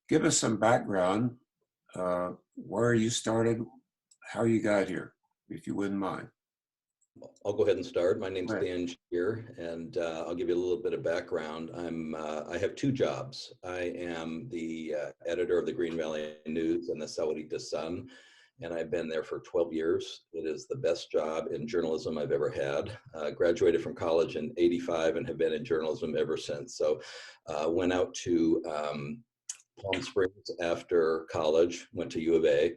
give us some background, where you started, how you got here, if you wouldn't mind. I'll go ahead and start. My name's Right. Shearer, and I'll give you a little bit of background. I have two jobs. I am the editor of the Green Valley News and the Sahuarita Sun, and I've been there for 12 years. It is the best job in journalism I've ever had. Graduated from college in '85 and have been in journalism ever since. So went out to Palm Springs after college, went to U of A.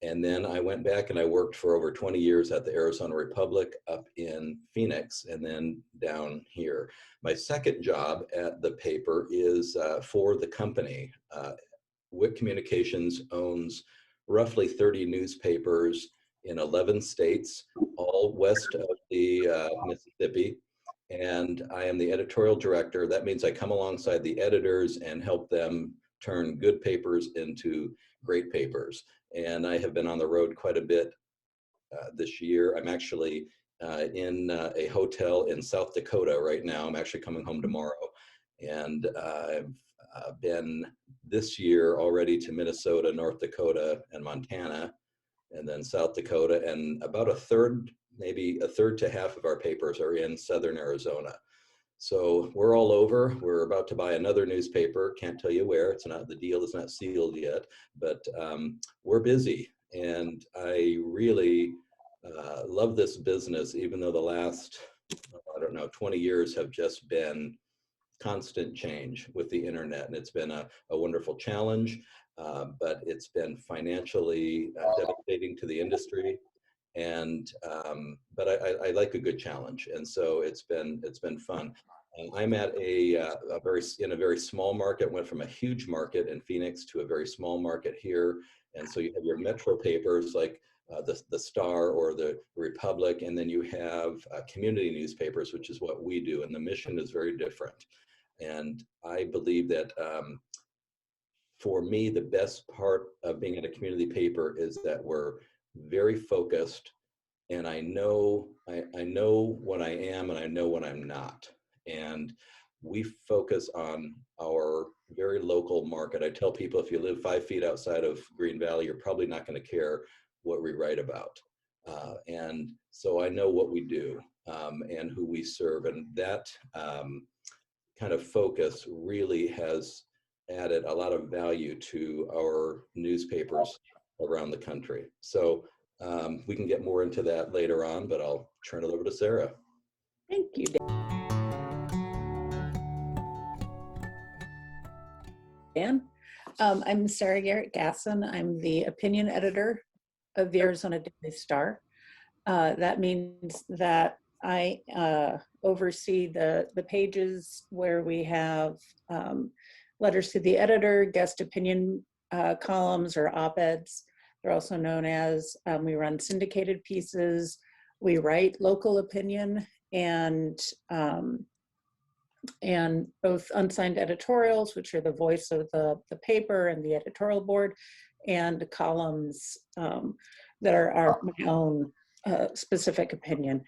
And then I went back and I worked for over 20 years at the Arizona Republic up in Phoenix and then down here. My second job at the paper is for the company. WIC Communications owns roughly 30 newspapers in 11 states, all west of the Mississippi. And I am the editorial director. That means I come alongside the editors and help them turn good papers into great papers. And I have been on the road quite a bit this year. I'm actually in a hotel in South Dakota right now. I'm actually coming home tomorrow. And I've been this year already to Minnesota, North Dakota, and Montana, and then South Dakota. And about a third, maybe a third to half of our papers are in Southern Arizona. So we're all over. We're about to buy another newspaper. Can't tell you where. It's not, the deal is not sealed yet, but we're busy. And I really love this business, even though the last, I don't know, 20 years have just been constant change with the internet. And it's been a wonderful challenge, but it's been financially devastating to the industry. And but I like a good challenge, and so it's been fun. I'm at a very small market. Went from a huge market in Phoenix to a very small market here, and so you have your metro papers like the Star or the Republic, and then you have community newspapers, which is what we do, and the mission is very different. And I believe that for me, the best part of being at a community paper is that we're very focused, and I know what I am and I know what I'm not. And we focus on our very local market. I tell people, if you live 5 feet outside of Green Valley, you're probably not going to care what we write about. And so I know what we do and who we serve, and that kind of focus really has added a lot of value to our newspapers around the country. So we can get more into that later on, but I'll turn it over to Sarah. Thank you, Dan. I'm Sarah Gassen. I'm the opinion editor of the Arizona Daily Star. That means that I oversee the pages where we have letters to the editor, guest opinion columns or op-eds. They're also known as, we run syndicated pieces, we write local opinion, and both unsigned editorials, which are the voice of the paper and the editorial board, and columns that are my own specific opinion.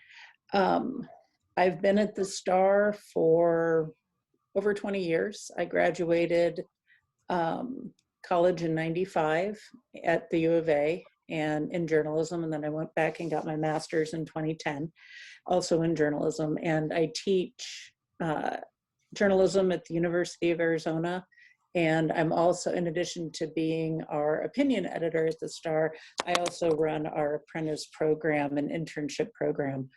I've been at the Star for over 20 years. I graduated college in '95 at the U of A and in journalism, and then I went back and got my master's in 2010, also in journalism. And I teach journalism at the University of Arizona. And I'm also, in addition to being our opinion editor at the Star, I also run our apprentice program and internship program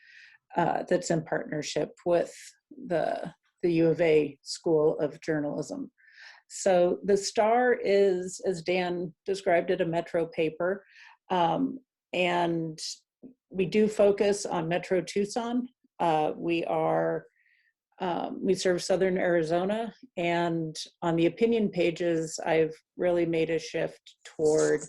that's in partnership with the U of A School of Journalism. So the Star is, as Dan described it, a metro paper. And we do focus on Metro Tucson. We serve Southern Arizona, and on the opinion pages, I've really made a shift toward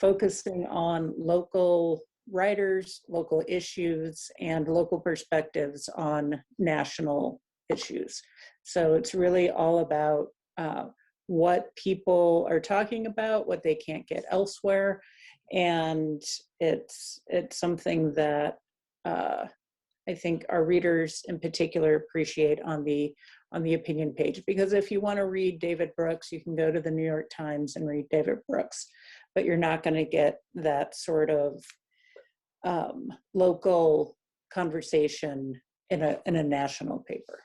focusing on local writers, local issues, and local perspectives on national issues. So it's really all about what people are talking about, what they can't get elsewhere, and it's something that I think our readers in particular appreciate on the on the opinion page. Because if you want to read David Brooks, you can go to the New York Times and read David Brooks, but you're not going to get that sort of local conversation in a national paper.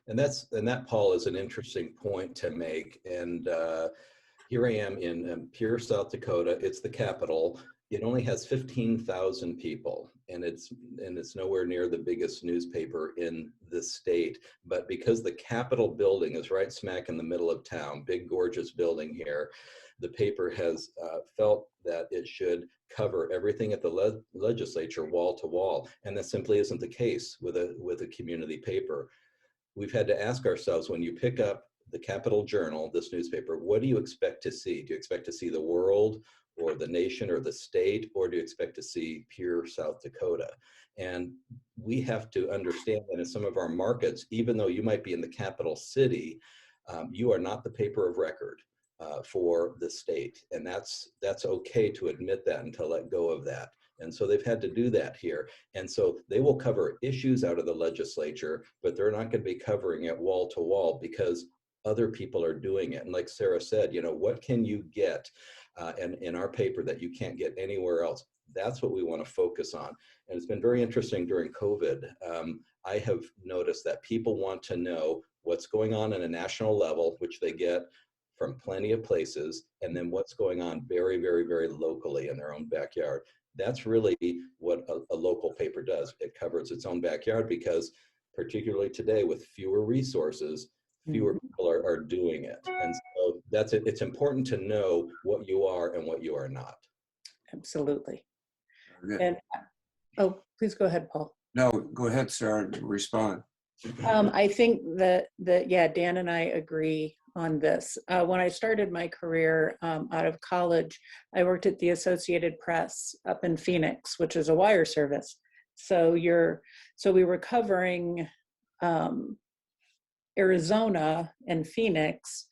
And that, Paul, is an interesting point to make. And here I am in Pierce, South Dakota. It's the capital. It only has 15,000 people, and it's nowhere near the biggest newspaper in the state. But because the Capitol building is right smack in the middle of town, big gorgeous building here, the paper has felt that it should cover everything at the legislature wall to wall, and that simply isn't the case with a community paper. We've had to ask ourselves, when you pick up the Capitol Journal, this newspaper, what do you expect to see? Do you expect to see the world or the nation or the state, or do you expect to see pure South Dakota? And we have to understand that in some of our markets, even though you might be in the capital city, you are not the paper of record for the state. And that's okay to admit that and to let go of that. And so they've had to do that here. And so they will cover issues out of the legislature, but they're not going to be covering it wall to wall because other people are doing it. And like Sarah said, what can you get in our paper that you can't get anywhere else? That's what we want to focus on. And it's been very interesting during COVID. I have noticed that people want to know what's going on at a national level, which they get from plenty of places, and then what's going on very, very, very locally in their own backyard. That's really what a local paper does. It covers its own backyard because, particularly today with fewer resources, fewer people are doing it. And so that's it. It's important to know what you are and what you are not. Absolutely. Good. And please go ahead, Paul. No, go ahead, Sarah, respond. I think that yeah, Dan and I agree on this. When I started my career out of college, I worked at the Associated Press up in Phoenix, which is a wire service. So we were covering Arizona and Phoenix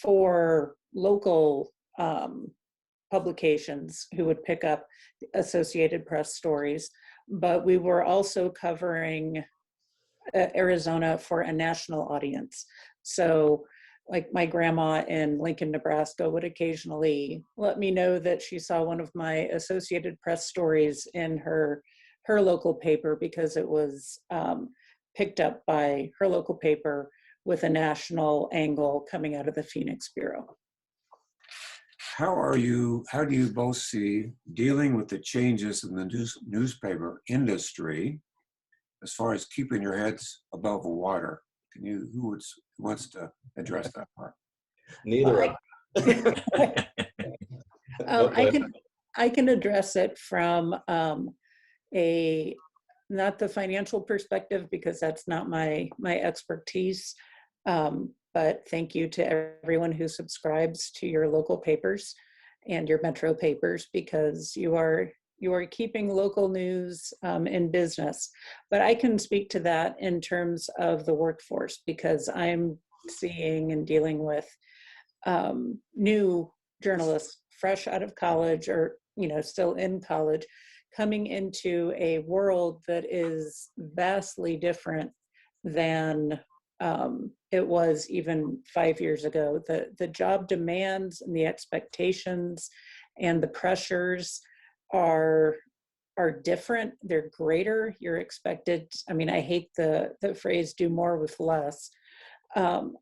for local publications who would pick up Associated Press stories, but we were also covering Arizona for a national audience. So like my grandma in Lincoln, Nebraska would occasionally let me know that she saw one of my Associated Press stories in her local paper because it was picked up by her local paper with a national angle coming out of the Phoenix Bureau. How do you both see dealing with the changes in the newspaper industry as far as keeping your heads above the water? Who wants to address that part? Neither I can address it from not the financial perspective because that's not my expertise. But thank you to everyone who subscribes to your local papers and your metro papers, because you are keeping local news in business. But I can speak to that in terms of the workforce, because I'm seeing and dealing with new journalists fresh out of college or still in college, coming into a world that is vastly different than it was even 5 years ago. The job demands and the expectations and the pressures are different. They're greater. You're expected, I hate the phrase do more with less,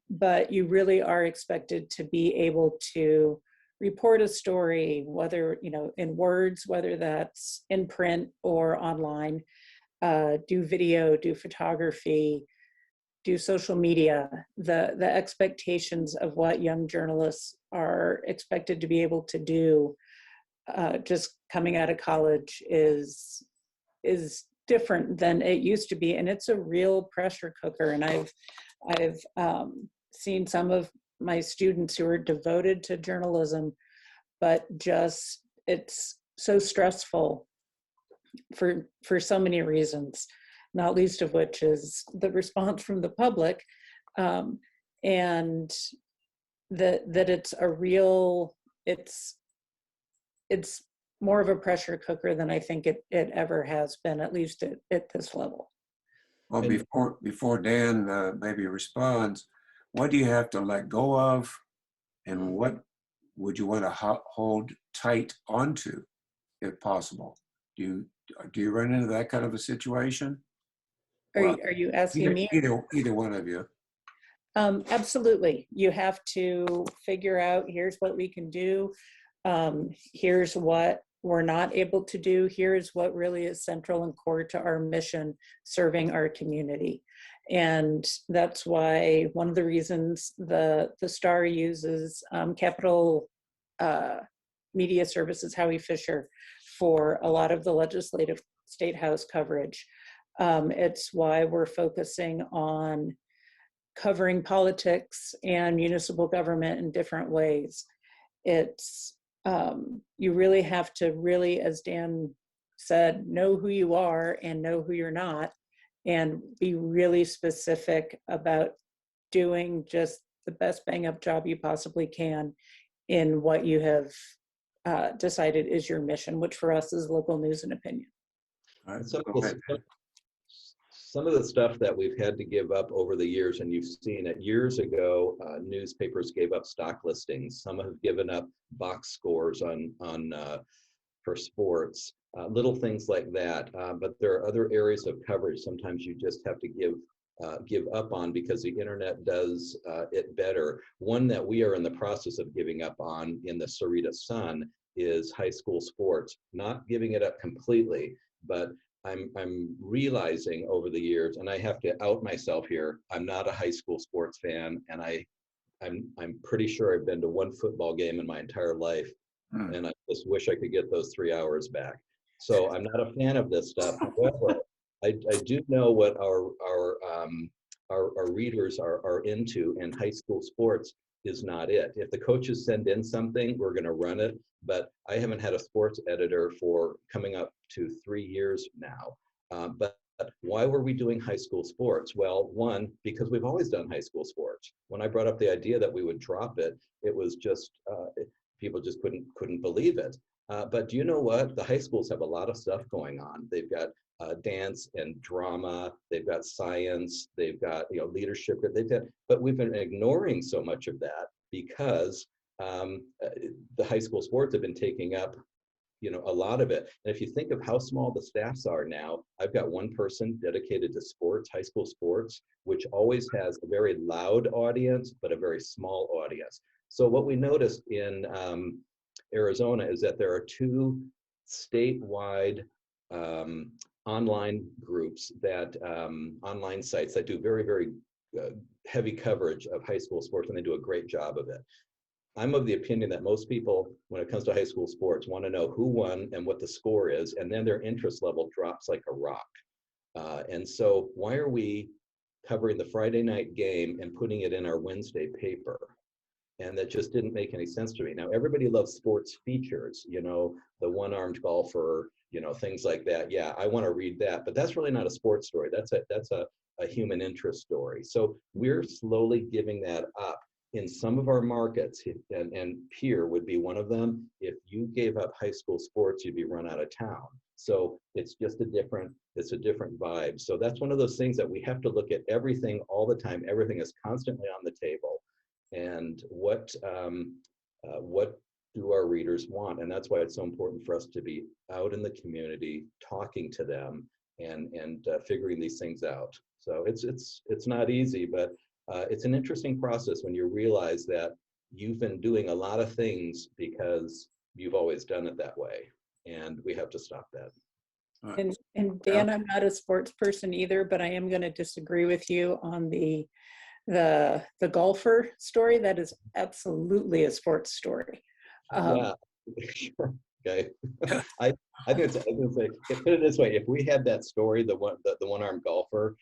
but you really are expected to be able to report a story, whether in words, whether that's in print or online, do video, do photography, do social media. The expectations of what young journalists are expected to be able to do just coming out of college is different than it used to be, and it's a real pressure cooker. And I've seen some of my students who are devoted to journalism, but just it's so stressful for so many reasons, not least of which is the response from the public, and that it's more of a pressure cooker than I think it ever has been, at least at this level. Well, And before Dan maybe responds, what do you have to let go of, and what would you want to hold tight onto, if possible? Do you run into that kind of a situation? Well, Are you asking me? either one of you. Absolutely. You have to figure out, here's what we can do. Here's what we're not able to do. Here's what really is central and core to our mission, serving our community. And that's why one of the reasons the STAR uses Capital Media Services, Howie Fisher, for a lot of the legislative state house coverage. It's why we're focusing on covering politics and municipal government in different ways. It's, you really have to really, as Dan said, know who you are and know who you're not, and be really specific about doing just the best bang up job you possibly can in what you have decided is your mission, which for us is local news and opinion. All right, some go of ahead. some of the stuff that we've had to give up over the years, and you've seen it years ago, newspapers gave up stock listings. Some have given up box scores on for sports, little things like that. But there are other areas of coverage sometimes you just have to give up on because the internet does it better. One that we are in the process of giving up on in the Sahuarita Sun is high school sports. Not giving it up completely, but I'm realizing over the years, and I have to out myself here, I'm not a high school sports fan, and I'm pretty sure I've been to one football game in my entire life, and I just wish I could get those 3 hours back. So I'm not a fan of this stuff. However, I do know what our readers are into, and high school sports is not it. If the coaches send in something, we're going to run it. But I haven't had a sports editor for coming up to 3 years now. But why were we doing high school sports? Well, one, because we've always done high school sports. When I brought up the idea that we would drop it, it was just people just couldn't believe it. But do you know what? The high schools have a lot of stuff going on. They've got dance and drama. They've got science. They've got leadership. But we've been ignoring so much of that because the high school sports have been taking up a lot of it. And if you think of how small the staffs are now, I've got one person dedicated to sports, high school sports, which always has a very loud audience, but a very small audience. So what we noticed in Arizona is that there are 2 statewide online groups online sites that do very, very heavy coverage of high school sports, and they do a great job of it. I'm of the opinion that most people, when it comes to high school sports, want to know who won and what the score is, and then their interest level drops like a rock. And so why are we covering the Friday night game and putting it in our Wednesday paper? And that just didn't make any sense to me. Now, everybody loves sports features, the one-armed golfer, things like that. Yeah, I want to read that, but that's really not a sports story. That's a human interest story. So we're slowly giving that up. In some of our markets, and Pierre would be one of them, if you gave up high school sports, you'd be run out of town. So it's just a different vibe. So that's one of those things that we have to look at everything all the time. Everything is constantly on the table. And what do our readers want? And that's why it's so important for us to be out in the community, talking to them, and figuring these things out. So it's not easy, but it's an interesting process when you realize that you've been doing a lot of things because you've always done it that way, and we have to stop that. And Dan, I'm not a sports person either, but I am going to disagree with you on the golfer story. That is absolutely a sports story. Yeah, sure. Okay. I think I was gonna say, put it this way: if we had that story, the one-armed golfer,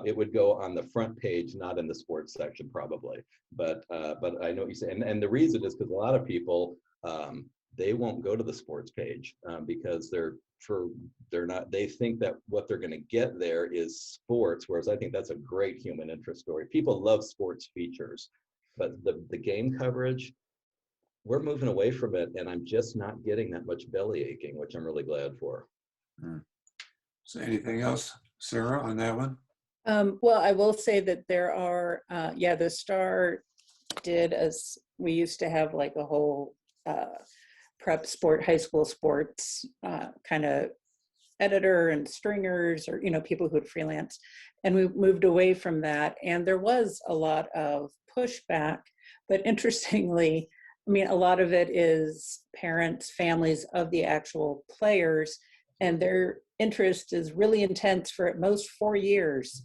it would go on the front page, not in the sports section, probably. But I know what you're saying, and the reason is because a lot of people they won't go to the sports page because they think that what they're going to get there is sports, whereas I think that's a great human interest story. People love sports features, but the game coverage, we're moving away from it, and I'm just not getting that much belly aching, which I'm really glad for. So anything else, Sarah, on that one? Well, I will say that there are, yeah, the Star did, as we used to have like a whole prep sport, high school sports kind of editor and stringers, or, you know, people who would freelance. And we moved away from that. And there was a lot of pushback, but interestingly, I mean, a lot of it is parents, families of the actual players, and their interest is really intense for at most 4 years.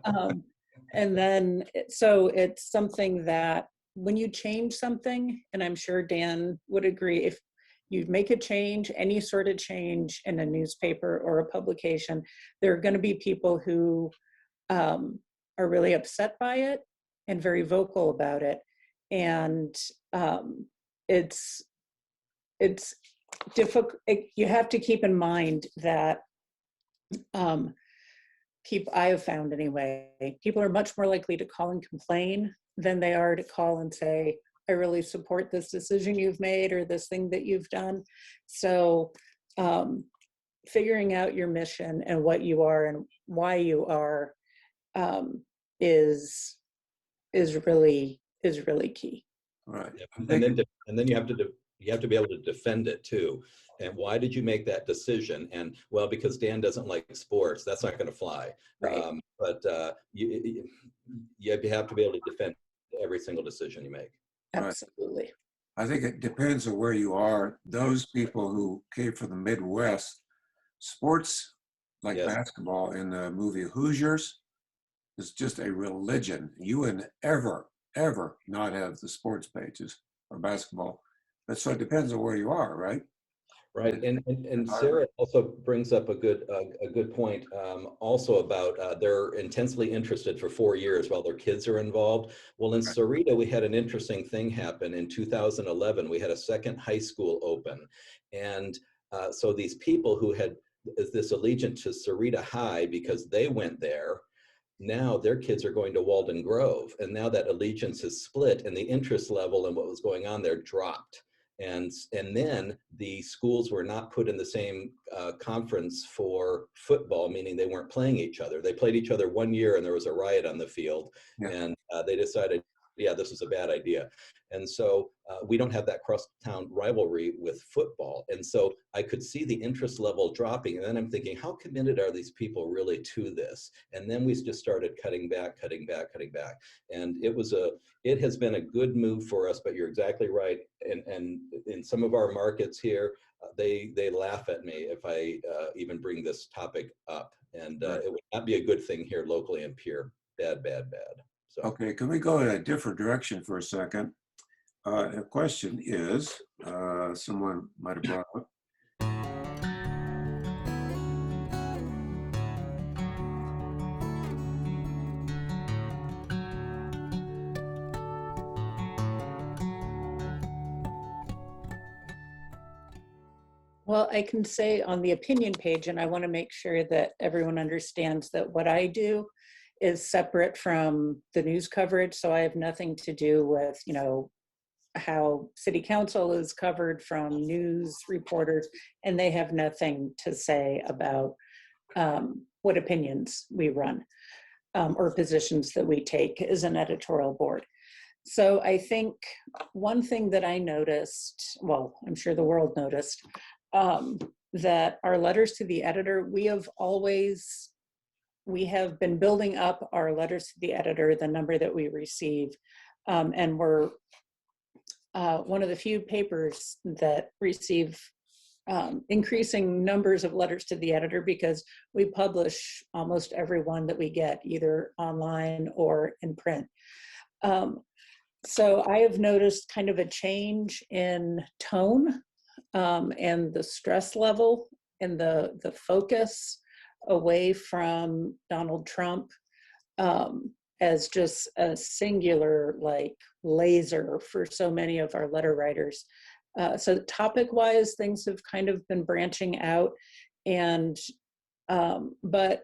Um, and then, so it's something that when you change something, and I'm sure Dan would agree, if you make a change, any sort of change in a newspaper or a publication, there are going to be people who are really upset by it and very vocal about it. And it's difficult. You have to keep in mind that I have found anyway, people are much more likely to call and complain than they are to call and say, I really support this decision you've made or this thing that you've done. So figuring out your mission and what you are and why you are is really key. Right. Yeah. And then you have to be able to defend it too. And why did you make that decision? And well, because Dan doesn't like sports, that's not going to fly. Right. But you have to be able to defend every single decision you make. Absolutely. I think it depends on where you are. Those people who came from the Midwest, sports like Yes. basketball in the movie Hoosiers is just a religion. You wouldn't ever not have the sports pages or basketball. But so it depends on where you are, right? Right, and Sarah also brings up a good point. Also about they're intensely interested for 4 years while their kids are involved. Well, in Sahuarita, we had an interesting thing happen in 2011. We had a second high school open, and so these people who had this allegiance to Sahuarita High because they went there. Now their kids are going to Walden Grove, and now that allegiance is split, and the interest level and what was going on there dropped. And then the schools were not put in the same conference for football, meaning they weren't playing each other. They played each other 1 year and there was a riot on the field. Yeah. And they decided, yeah, this is a bad idea. And so we don't have that cross-town rivalry with football. And so I could see the interest level dropping. And then I'm thinking, how committed are these people really to this? And then we just started cutting back. And it has been a good move for us, but you're exactly right. And in some of our markets here, they laugh at me if I even bring this topic up. And it would not be a good thing here locally in Pierre. Bad. So. Okay, can we go in a different direction for a second? The question is, someone might have brought up. Well, I can say on the opinion page, and I want to make sure that everyone understands that what I do is separate from the news coverage. So I have nothing to do with, you know, how city council is covered from news reporters, and they have nothing to say about what opinions we run or positions that we take as an editorial board. So I think one thing that I noticed, well, I'm sure the world noticed, that our letters to the editor, we have been building up our letters to the editor, the number that we receive, and we're one of the few papers that receive increasing numbers of letters to the editor because we publish almost every one that we get, either online or in print. So I have noticed kind of a change in tone and the stress level and the focus away from Donald Trump as just a singular like laser for so many of our letter writers. So topic-wise, things have kind of been branching out, and but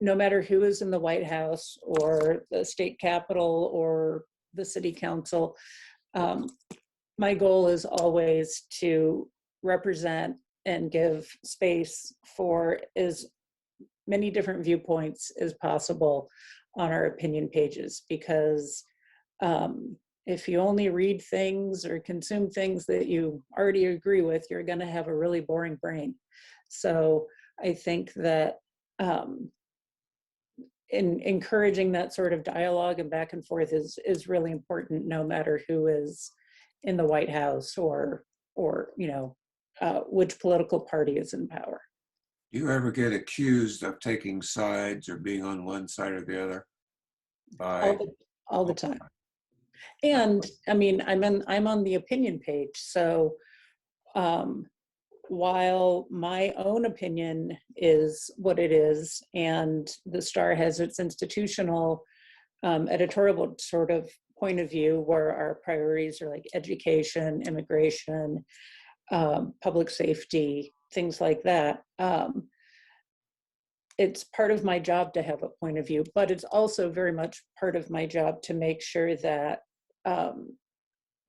no matter who is in the White House or the state capitol or the city council, my goal is always to represent and give space for as many different viewpoints as possible on our opinion pages, because if you only read things or consume things that you already agree with, you're going to have a really boring brain. So I think that in encouraging that sort of dialogue and back and forth is really important, no matter who is in the White House or which political party is in power. Do you ever get accused of taking sides or being on one side or the other? All the time. And I mean, I'm on the opinion page, so while my own opinion is what it is, and the Star has its institutional editorial sort of point of view, where our priorities are like education, immigration, public safety, things like that. It's part of my job to have a point of view, but it's also very much part of my job to make sure that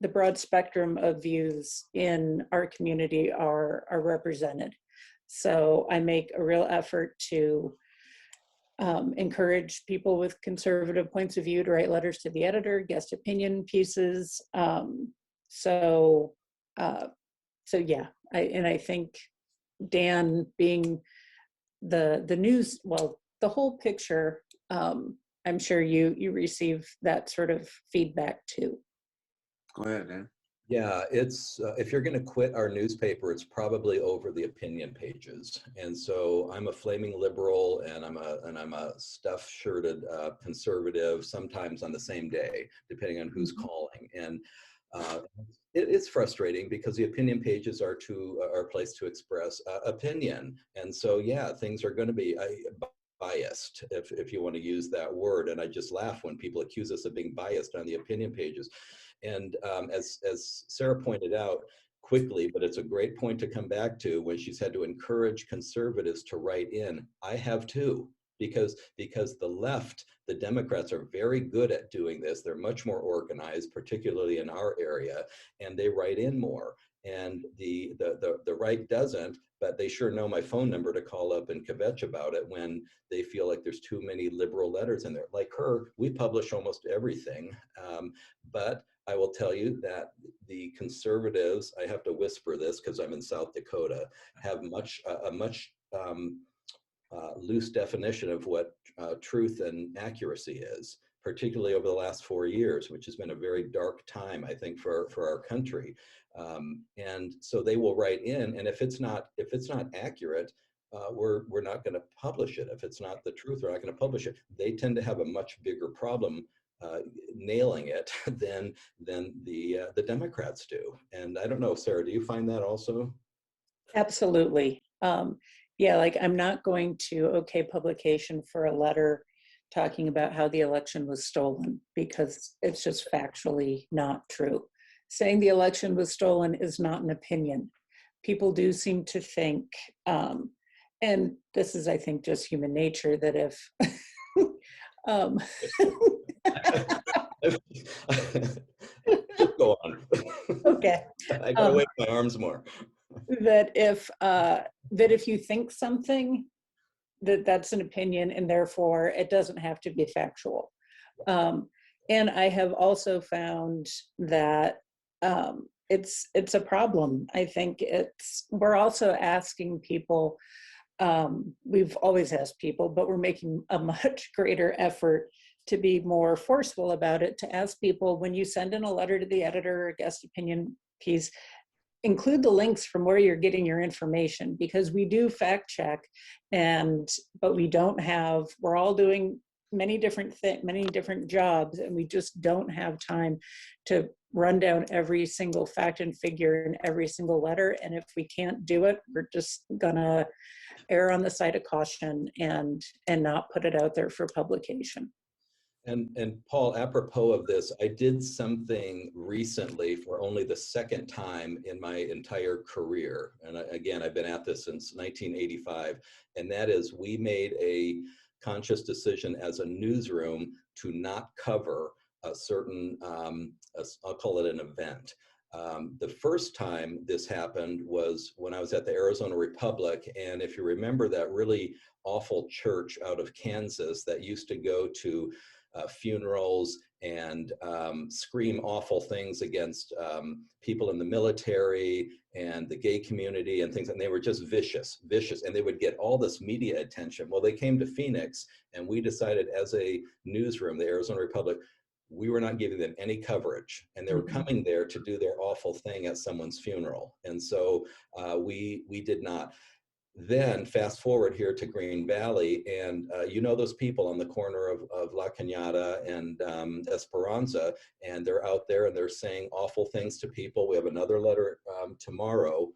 the broad spectrum of views in our community are represented. So I make a real effort to encourage people with conservative points of view to write letters to the editor, guest opinion pieces. So yeah, I think Dan being the news, well, the whole picture, I'm sure you receive that sort of feedback too. Go ahead, Dan. Yeah, it's if you're going to quit our newspaper, it's probably over the opinion pages. And so I'm a flaming liberal, and I'm a stuff-shirted conservative, sometimes on the same day, depending on who's calling. And it's frustrating because the opinion pages are a place to express opinion. And so yeah, things are going to be biased, if you want to use that word. And I just laugh when people accuse us of being biased on the opinion pages. And as Sarah pointed out quickly, but it's a great point to come back to, when she's had to encourage conservatives to write in, I have too, because the left, the Democrats, are very good at doing this. They're much more organized, particularly in our area, and they write in more. And the right doesn't, but they sure know my phone number to call up and kvetch about it when they feel like there's too many liberal letters in there. Like her, we publish almost everything, but I will tell you that the conservatives, I have to whisper this because I'm in South Dakota, have a much loose definition of what truth and accuracy is, particularly over the last 4 years, which has been a very dark time, I think, for our country. And so they will write in, and if it's not accurate, we're not going to publish it. If it's not the truth, we're not going to publish it. They tend to have a much bigger problem nailing it than the Democrats do. And I don't know, Sarah, do you find that also? Absolutely. Yeah, like I'm not going to okay publication for a letter talking about how the election was stolen, because it's just factually not true. Saying the election was stolen is not an opinion. People do seem to think, and this is, I think, just human nature, that if Just go on. Okay. I gotta wave my arms more. That if you think something, that's an opinion, and therefore it doesn't have to be factual. And I have also found that it's a problem. I think we're also asking people, we've always asked people, but we're making a much greater effort to be more forceful about it, to ask people, when you send in a letter to the editor or guest opinion piece, include the links from where you're getting your information, because we do fact check, but we're all doing many different jobs, and we just don't have time to run down every single fact and figure in every single letter. And if we can't do it, we're just gonna err on the side of caution and not put it out there for publication. And Paul, apropos of this, I did something recently for only the second time in my entire career. And again, I've been at this since 1985. And that is, we made a conscious decision as a newsroom to not cover a certain, I'll call it an event. The first time this happened was when I was at the Arizona Republic. And if you remember that really awful church out of Kansas that used to go to funerals and scream awful things against people in the military and the gay community and things, and they were just vicious, and they would get all this media attention. Well, they came to Phoenix, and we decided as a newsroom, the Arizona Republic, we were not giving them any coverage, and they were coming there to do their awful thing at someone's funeral. And so we did not. Then fast forward here to Green Valley, and you know those people on the corner of La Cañada and Esperanza, and they're out there and they're saying awful things to people. We have another letter tomorrow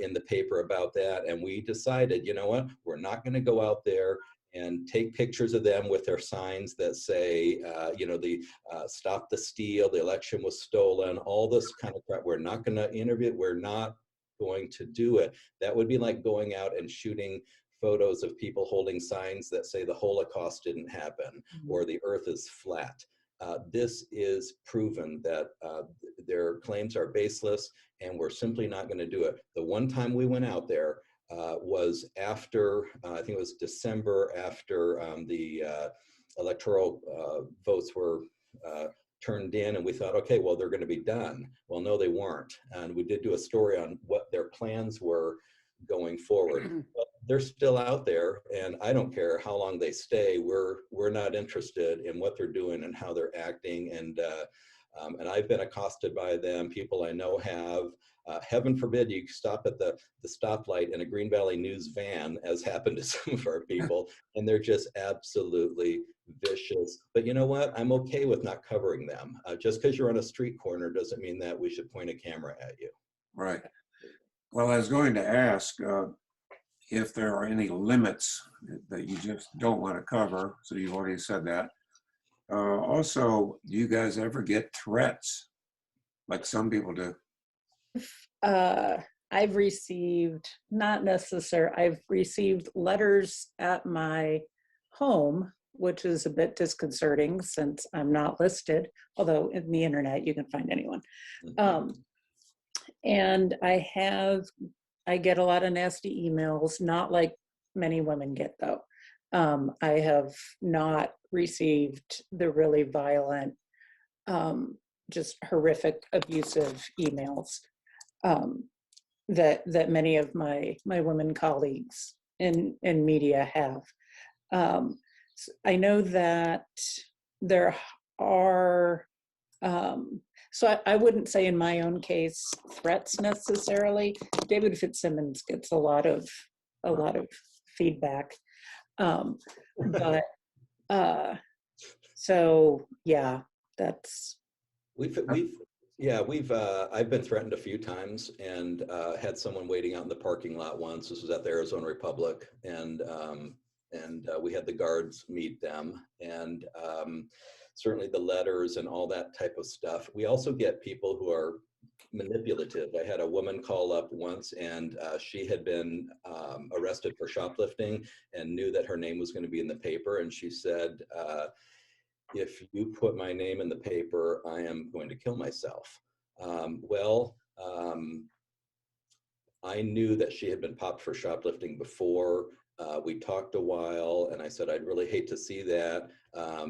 in the paper about that, and we decided, you know what, we're not going to go out there and take pictures of them with their signs that say, you know, the stop the steal, the election was stolen, all this kind of crap. We're not going to interview, we're not going to do it. That would be like going out and shooting photos of people holding signs that say the Holocaust didn't happen or the earth is flat. This is proven that their claims are baseless, and we're simply not going to do it. The one time we went out there was after, I think it was December, after the electoral votes were turned in, and we thought, okay, well, they're going to be done. Well, no, they weren't. And we did do a story on what their plans were going forward. But they're still out there, and I don't care how long they stay. We're not interested in what they're doing and how they're acting. And I've been accosted by them. People I know have. Heaven forbid you stop at the stoplight in a Green Valley News van, as happened to some of our people, and they're just absolutely vicious. But you know what? I'm okay with not covering them. Just because you're on a street corner doesn't mean that we should point a camera at you. Right. Well, I was going to ask if there are any limits that you just don't want to cover. So you've already said that. Also, do you guys ever get threats like some people do? I've received, I've received letters at my home, which is a bit disconcerting since I'm not listed, although in the internet you can find anyone. And I get a lot of nasty emails, not like many women get though. I have not received the really violent, just horrific, abusive emails that many of my women colleagues in media have. I know that there are, so I wouldn't say in my own case threats necessarily. David Fitzsimmons gets a lot of feedback, but so yeah, that's. I've been threatened a few times, and had someone waiting out in the parking lot once. This was at the Arizona Republic, and we had the guards meet them, and certainly the letters and all that type of stuff. We also get people who are manipulative. I had a woman call up once, and she had been arrested for shoplifting and knew that her name was going to be in the paper, and she said, if you put my name in the paper, I am going to kill myself. I knew that she had been popped for shoplifting before. We talked a while, and I said, I'd really hate to see that. I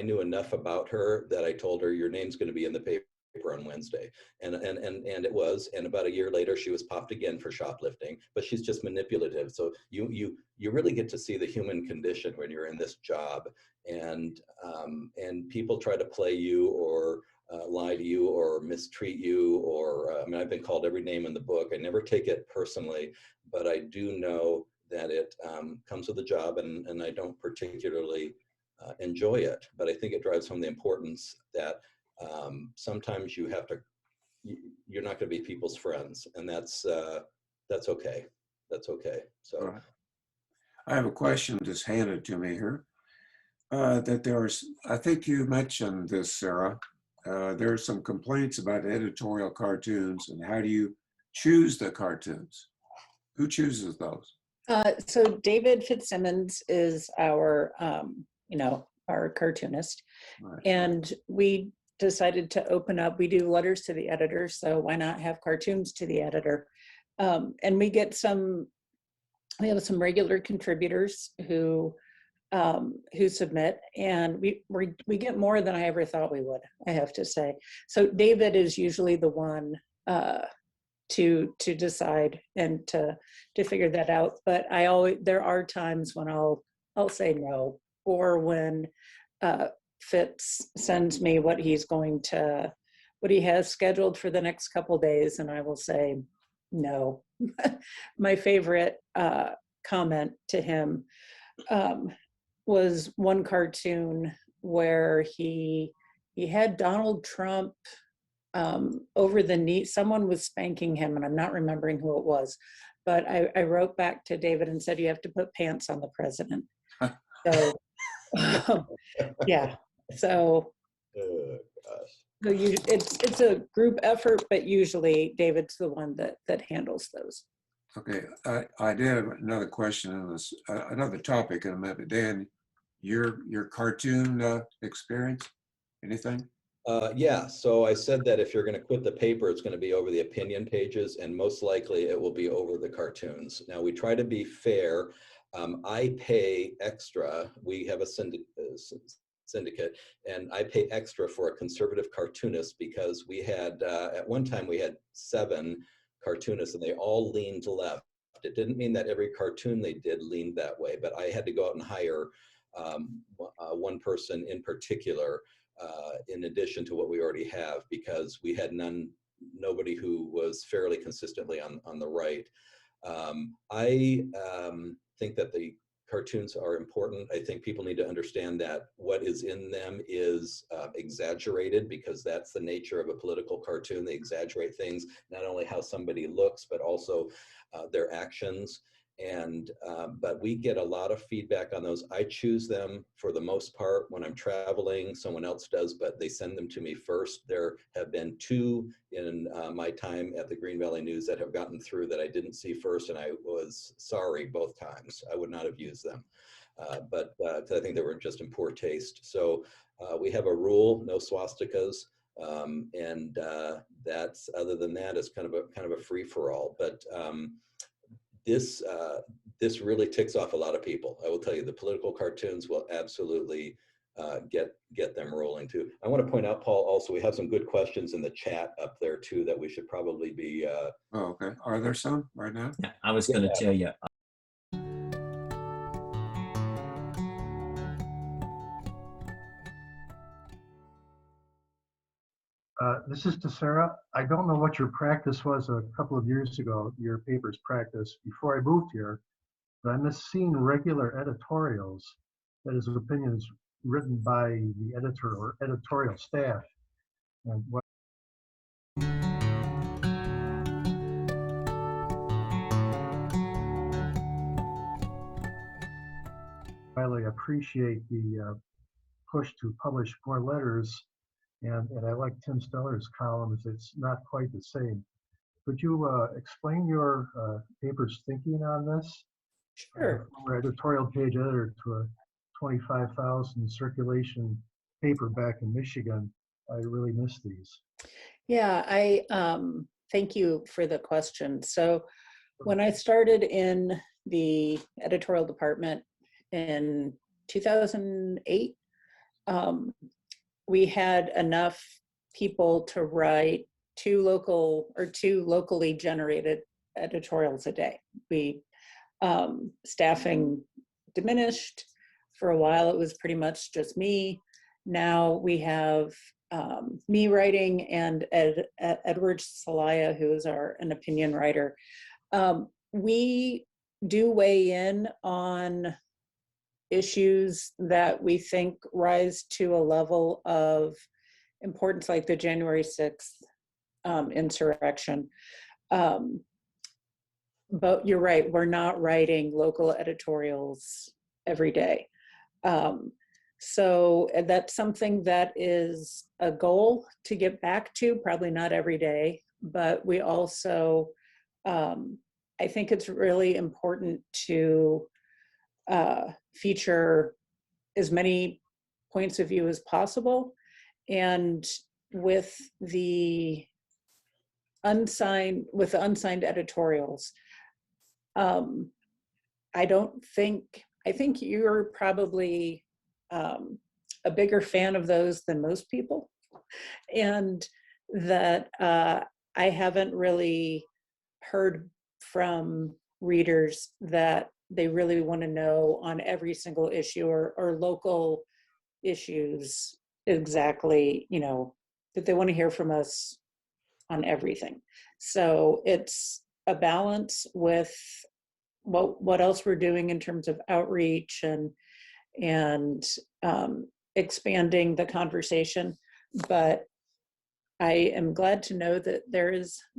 knew enough about her that I told her, your name's going to be in the paper on Wednesday. And it was, and about a year later, she was popped again for shoplifting, but she's just manipulative. So you really get to see the human condition when you're in this job, and people try to play you or lie to you or mistreat you, or I mean, I've been called every name in the book. I never take it personally, but I do know that it comes with the job, and I don't particularly enjoy it. But I think it drives home the importance that sometimes you're not going to be people's friends, and that's okay. That's okay. So I have a question just handed to me here. I think you mentioned this, Sarah. There are some complaints about editorial cartoons, and how do you choose the cartoons? Who chooses those? So David Fitzsimmons is our, our cartoonist, Right. and we decided to open up, we do letters to the editor, so why not have cartoons to the editor? And we have some regular contributors who submit, and we get more than I ever thought we would, I have to say. So David is usually the one to decide and to figure that out. But there are times when I'll say no, or when Fitz sends me what he has scheduled for the next couple days, and I will say no. My favorite comment to him was one cartoon where he had Donald Trump over the knee. Someone was spanking him, and I'm not remembering who it was, but I wrote back to David and said, you have to put pants on the president. So yeah, so it's a group effort, but usually David's the one that handles those. Okay, I did have another question on this, another topic in a minute. Dan, your cartoon experience, anything? Yeah, so I said that if you're going to quit the paper, it's going to be over the opinion pages, and most likely it will be over the cartoons. Now, we try to be fair. I pay extra. We have a syndicate, and I pay extra for a conservative cartoonist because we had, at one time, we had 7 cartoonists, and they all leaned left. It didn't mean that every cartoon they did leaned that way, but I had to go out and hire one person in particular, in addition to what we already have, because we had nobody who was fairly consistently on the right. I think that the cartoons are important. I think people need to understand that what is in them is exaggerated, because that's the nature of a political cartoon. They exaggerate things, not only how somebody looks, but also their actions. And but we get a lot of feedback on those. I choose them for the most part when I'm traveling. Someone else does, but they send them to me first. There have been 2 in my time at the Green Valley News that have gotten through that I didn't see first, and I was sorry both times. I would not have used them, but I think they were just in poor taste. So we have a rule: no swastikas. And that's, other than that, is kind of a free for all. But this really ticks off a lot of people. I will tell you, the political cartoons will absolutely get them rolling too. I want to point out, Paul, also we have some good questions in the chat up there too that we should probably be. Oh, okay. Are there some right now? Yeah, I was going to tell you. This is to Sarah. I don't know what your practice was a couple of years ago, your paper's practice before I moved here, but I miss seeing regular editorials, that is, opinions written by the editor or editorial staff. And what I really appreciate the push to publish more letters, and I like Tim Steller's columns. It's not quite the same. Could you explain your paper's thinking on this? Sure. From an editorial page editor to a 25,000 circulation paper back in Michigan, I really miss these. Yeah, I thank you for the question. So when I started in the editorial department in 2008, we had enough people to write 2 locally generated editorials a day. Staffing diminished. For a while, it was pretty much just me. Now we have me writing and Edward Salaya, who is an opinion writer. We do weigh in on issues that we think rise to a level of importance, like the January 6th insurrection. But you're right, we're not writing local editorials every day. So that's something that is a goal to get back to, probably not every day, but we also, I think it's really important to feature as many points of view as possible. And with the unsigned editorials, I think you're probably a bigger fan of those than most people, and that I haven't really heard from readers that they really want to know on every single issue or local issues exactly, that they want to hear from us on everything. So it's a balance with what else we're doing in terms of outreach and expanding the conversation. But I am glad to know that there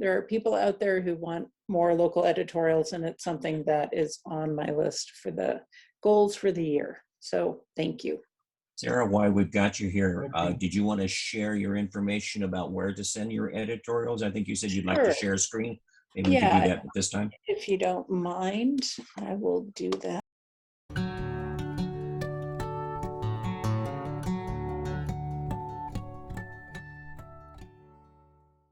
are people out there who want more local editorials, and it's something that is on my list for the goals for the year. So thank you. Sarah, while we've got you here, Thank you. did you want to share your information about where to send your editorials? I think you said you'd like to Sure. share a screen. Maybe we could do that at this time. If you don't mind, I will do that.